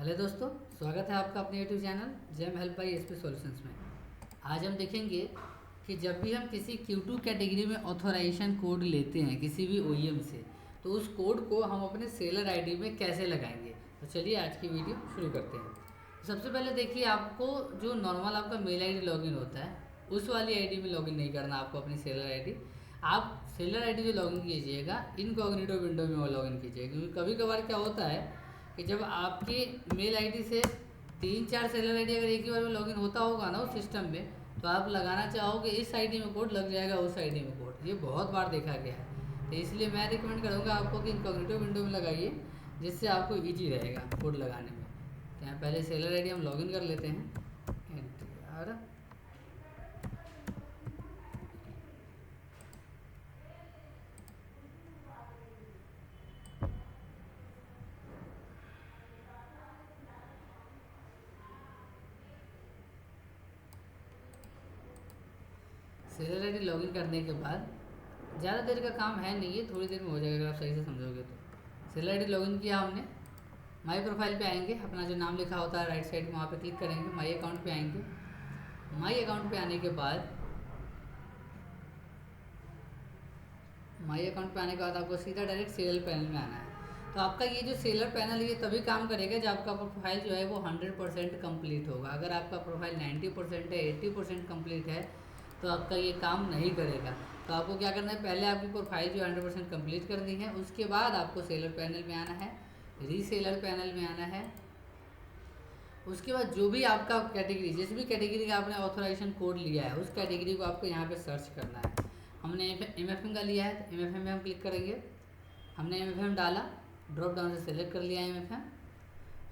Hello दोस्तों, स्वागत है आपका अपने YouTube channel gem help by SP solutions में। आज हम देखेंगे कि जब भी हम किसी Q2 कैटेगरी में ऑथोराइजेशन कोड लेते हैं किसी भी OEM से, तो उस कोड को हम अपने सेलर आईडी में कैसे लगाएंगे। तो चलिए आज की वीडियो शुरू करते हैं। तो सबसे पहले देखिए, आपको जो नॉर्मल आपका मेल आईडी लॉगिन होता है उस वाली आईडी में लॉगिन नहीं करना आपको अपनी सेलर आईडी। आप सेलर आईडी जो लॉगिन कीजिएगा इनकॉग्निटो विंडो में वो लॉगिन कीजिएगा, क्योंकि कभी कभार क्या होता है कि जब आपके मेल आईडी से 3-4 सेलर आईडी अगर एक ही बार में लॉगिन होता होगा ना उस सिस्टम में, तो आप लगाना चाहोगे इस आईडी में कोड, लग जाएगा उस आईडी में कोड। ये बहुत बार देखा गया है। तो इसलिए मैं रिकमेंड करूँगा आपको कि इनकॉग्निटो विंडो में लगाइए, जिससे आपको ईजी रहेगा कोड लगाने में। तो यहाँ पहले सेलर आईडी हम लॉगिन कर लेते हैं। एंटर। सेलर आईडी लॉगिन करने के बाद ज़्यादा देर का काम है नहीं है, थोड़ी देर में हो जाएगा अगर आप सही से समझोगे तो। सेलर आईडी लॉगिन किया हमने, माई प्रोफाइल पे आएंगे, अपना जो नाम लिखा होता है राइट साइड में वहाँ पे क्लिक करेंगे, माई अकाउंट पे आएंगे। माई अकाउंट पे आने के बाद आपको सीधा डायरेक्ट सेलर पैनल में आना है। तो आपका ये जो सेलर पैनल ये तभी काम करेगा जब आपका प्रोफाइल जो है वो 100% कंप्लीट होगा। अगर आपका प्रोफाइल 90% है, 80% कंप्लीट है, तो आपका ये काम नहीं करेगा। तो आपको क्या करना है, पहले आपकी प्रोफाइल जो 100% कंप्लीट करनी है, उसके बाद आपको सेलर पैनल में आना है, रीसेलर पैनल में आना है। उसके बाद जो भी आपका कैटेगरी, जिस भी कैटेगरी का आपने ऑथोराइजेशन कोड लिया है उस कैटेगरी को आपको यहाँ पे सर्च करना है। हमने MFM का लिया है तो MFM में हम क्लिक करेंगे। हमने MFM डाला, ड्रॉप डाउन से सेलेक्ट कर लिया MFM।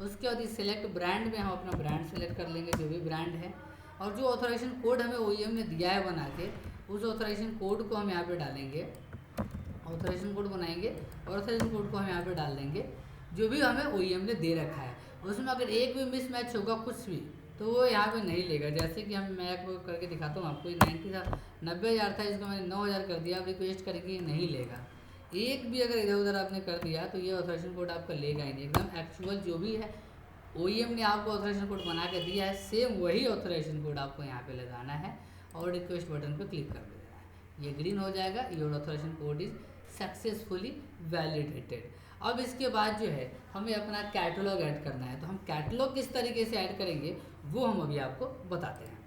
उसके बाद इस सेलेक्ट ब्रांड में हम अपना ब्रांड सेलेक्ट कर लेंगे, जो भी ब्रांड है, और जो ऑथोराइजेशन कोड हमें OEM ने दिया है बना के, उस ऑथोराइजेशन कोड को हम यहाँ पे डालेंगे। ऑथोराइजेशन कोड बनाएंगे और ऑथोराइजेशन कोड को हम यहाँ पे डाल देंगे जो भी हमें OEM ने दे रखा है। उसमें अगर एक भी मिस मैच होगा कुछ भी, तो वो यहाँ पे नहीं लेगा। जैसे कि मैं आपको करके दिखाता हूँ आपको, 90,000 था, इसको मैंने 9,000 कर दिया। आप रिक्वेस्ट करेंगे, नहीं लेगा। एक भी अगर इधर उधर आपने कर दिया तो ये ऑथोराइजेशन कोड आपका लेगा ही नहीं। एकदम एक्चुअल जो भी है OEM ने आपको ऑथोराइजेशन कोड बना के दिया है, सेम वही ऑथोराइजेशन कोड आपको यहाँ पे लगाना है और रिक्वेस्ट बटन पे क्लिक कर देना है। ये ग्रीन हो जाएगा, your authorization code is successfully validated. अब इसके बाद जो है हमें अपना कैटलॉग ऐड करना है। तो हम कैटलॉग किस तरीके से ऐड करेंगे वो हम अभी आपको बताते हैं।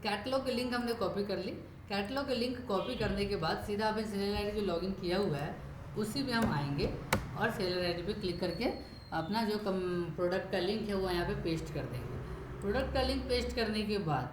कैटलॉग की लिंक हमने कॉपी कर ली। कैटलॉग की लिंक कॉपी करने के बाद सीधा अपने सेलर आईडी जो लॉगिन किया हुआ है उसी में हम आएंगे और सेलर आईडी पे क्लिक करके अपना जो प्रोडक्ट का लिंक है वो यहाँ पे पेस्ट कर देंगे। प्रोडक्ट का लिंक पेस्ट करने के बाद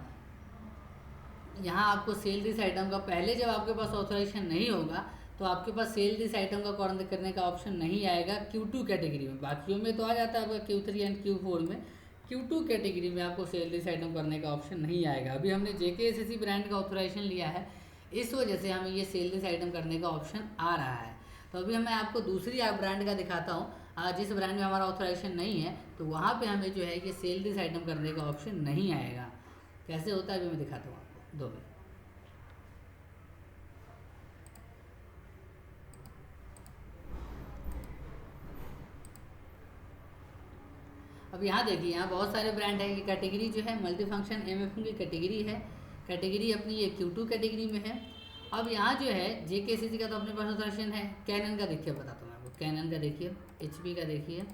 यहाँ आपको सेल दिस आइटम का, पहले जब आपके पास ऑथोराइजेशन नहीं होगा तो आपके पास सेल दिस आइटम का कॉर्नर करने का ऑप्शन नहीं आएगा Q2 कैटेगरी में। बाकियों में तो आ जाता है आपका Q3 एंड Q4 में। Q2 कैटेगरी में आपको सेल दिस आइटम करने का ऑप्शन नहीं आएगा। अभी हमने JKSSE ब्रांड का ऑथोराइजेशन लिया है, इस वजह से हमें ये सेल दिस आइटम करने का ऑप्शन आ रहा है। तो अभी मैं आपको दूसरी ब्रांड का दिखाता हूँ, जिस ब्रांड में हमारा ऑथोराइजेशन नहीं है, तो वहाँ पे हमें जो है कि सेल दिस आइटम करने का ऑप्शन नहीं आएगा। कैसे होता है अभी मैं दिखाता हूँ आपको, 2 मिनट। अब यहाँ देखिए, यहाँ बहुत सारे ब्रांड है। ये कैटेगरी जो है मल्टी फंक्शन MFM की कैटेगरी है। कैटेगरी अपनी ये Q2 कैटेगरी में है। अब यहाँ जो है JKSSE का तो अपने पास ऑथोराइजेशन है। कैनन का देखिए, बताता हूँ आपको। कैनन का देखिए, HP का देखिए,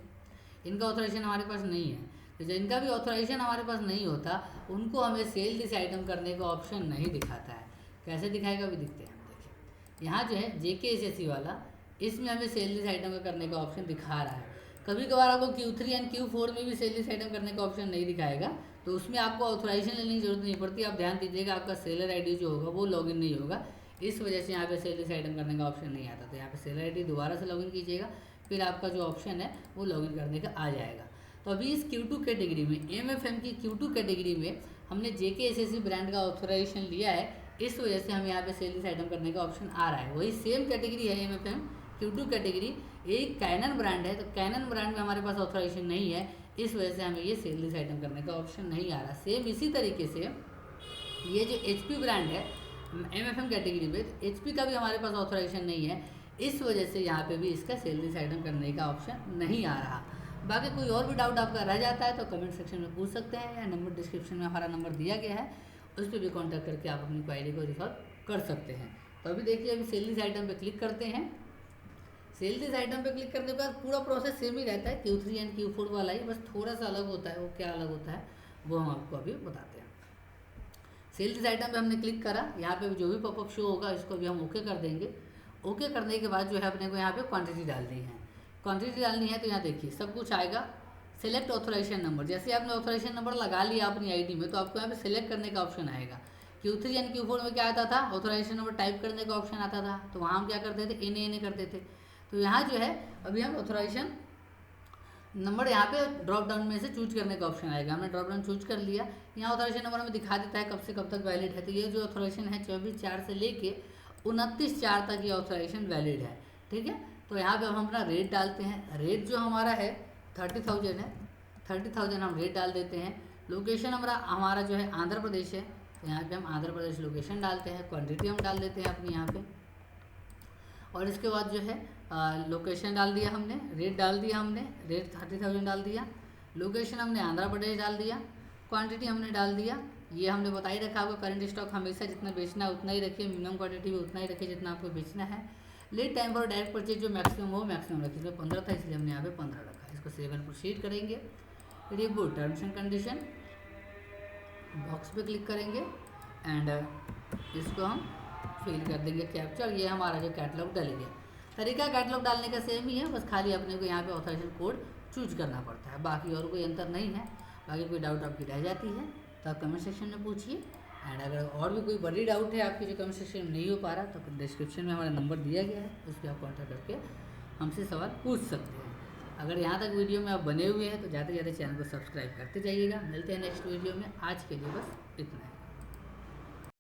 इनका ऑथोराइजेशन हमारे पास नहीं है। तो जब इनका भी ऑथोराइजेशन हमारे पास नहीं होता, उनको हमें सेल दिस आइटम करने का ऑप्शन नहीं दिखाता है। कैसे दिखाएगा अभी दिखते हैं हम। देखिए यहाँ जो है JKSSE वाला, इसमें हमें सेल दिस आइटम का करने का ऑप्शन दिखा रहा है। कभी कभार आपको Q3 एंड Q4 में भी सेल दिस आइटम करने का ऑप्शन नहीं दिखाएगा, तो उसमें आपको ऑथोराइजेशन लेने की जरूरत नहीं पड़ती। आप ध्यान दीजिएगा, आपका सेलर आईडी जो होगा वो लॉगिन नहीं होगा, इस वजह से यहाँ पे सेल दिस आइटम करने का ऑप्शन नहीं आता। तो यहाँ पे सेलर आईडी दोबारा से लॉगिन कीजिएगा, फिर आपका जो ऑप्शन है वो लॉगिन करने का आ जाएगा। तो अभी इस Q2 कैटेगरी में, MFM की Q2 कैटेगरी में हमने JKSSE ब्रांड का ऑथोराइजेशन लिया है, इस वजह से हमें यहाँ पे सेल दिस आइटम करने का ऑप्शन आ रहा है। वही सेम कैटेगरी है MFM Q2 कैटेगरी, एक कैनन ब्रांड है। तो कैनन ब्रांड में हमारे पास ऑथोराइजेशन नहीं है, इस वजह से हमें ये सेल दिस आइटम करने का ऑप्शन नहीं आ रहा। सेम इसी तरीके से ये जो HP ब्रांड है MFM कैटेगरी में, HP का भी हमारे पास ऑथोराइजेशन नहीं है, इस वजह से यहाँ पे भी इसका सेल दिस आइटम करने का ऑप्शन नहीं आ रहा। बाकी कोई और भी डाउट आपका रह जाता है तो कमेंट सेक्शन में पूछ सकते हैं, या नंबर डिस्क्रिप्शन में हमारा नंबर दिया गया है, उस पर भी कॉन्टैक्ट करके आप अपनी क्वायरी को रिसॉल्व कर सकते हैं। तो अभी देखिए, अभी सेल दिस आइटम पे क्लिक करते हैं। सेल दिस आइटम पे क्लिक करने के बाद पूरा प्रोसेस सेम ही रहता है, Q3 एंड Q4 वाला ही, बस थोड़ा सा अलग होता है। वो क्या अलग होता है वो हम आपको अभी बताते हैं। सेल दिस आइटम पे हमने क्लिक करा, यहाँ पे जो भी पॉपअप शो होगा इसको भी हम ओके कर देंगे। ओके करने के बाद जो है अपने को यहाँ पे क्वांटिटी डालनी है। क्वांटिटी डालनी है तो यहाँ देखिए सब कुछ आएगा। सेलेक्ट ऑथोराइजेशन नंबर, जैसे आपने ऑथोराइजेशन नंबर लगा लिया अपनी आईडी में तो आपको यहाँ पे सेलेक्ट करने का ऑप्शन आएगा। Q3 एंड Q4 में क्या आता था, ऑथोराइजेशन नंबर टाइप करने का ऑप्शन आता था, तो वहाँ हम क्या करते थे, एन करते थे। तो यहाँ जो है अभी हम ऑथोराइजेशन नंबर यहाँ पे ड्रॉप डाउन में से चूज करने का ऑप्शन आएगा। हमने ड्रॉप डाउन चूज कर लिया। यहाँ ऑथोराइजेशन नंबर हमें दिखा देता है कब से कब तक वैलिड है। तो ये जो ऑथोराइजेशन है 24/4 से लेके 29/4 तक ये ऑथोराइजेशन वैलिड है। ठीक है, तो यहाँ पे हम अपना रेट डालते हैं। रेट जो हमारा है 30,000 है, 30,000 हम रेट डाल देते हैं। लोकेशन हमारा जो है आंध्र प्रदेश है, तो यहाँ पे हम आंध्र प्रदेश लोकेशन डालते हैं। क्वांटिटी हम डाल देते हैं अपनी यहाँ पे, और इसके बाद जो है लोकेशन डाल दिया हमने, रेट डाल दिया हमने, रेट 30,000 डाल दिया, लोकेशन हमने आंध्र प्रदेश डाल दिया, क्वांटिटी हमने डाल दिया। ये हमने बता ही रखा, आपको करंट स्टॉक हमेशा जितना बेचना है उतना ही रखिए, मिनिमम क्वांटिटी भी उतना ही रखिए जितना आपको बेचना है। Lead time for direct purchase जो मैक्सिमम हो मैक्सिमम रखिए। इसमें 15 था इसलिए हमने यहाँ पे 15 रखा। इसको सेव एंड प्रोसीड करेंगे। Review terms and condition box पे क्लिक करेंगे एंड इसको हम फिल कर देंगे कैप्चर। ये हमारा जो कैटलॉग डल गया। तरीका कैटलॉग डालने का सेम ही है, बस खाली अपने को यहाँ पे ऑथराइजेशन कोड चूज करना पड़ता है, बाकी और कोई अंतर नहीं है। बाकी कोई डाउट आपकी रह जाती है तो आप कमेंट सेक्शन में पूछिए। एंड अगर और भी कोई बड़ी डाउट है आपकी जो कमेंट सेक्शन में नहीं हो पा रहा तो डिस्क्रिप्शन में हमारा नंबर दिया गया है, उस पर आप कॉन्टैक्ट करके हमसे सवाल पूछ सकते हैं। अगर यहाँ तक वीडियो में आप बने हुए हैं तो ज़्यादा से ज़्यादा चैनल को सब्सक्राइब करते जाइएगा। मिलते हैं नेक्स्ट वीडियो में। आज के लिए बस इतना है।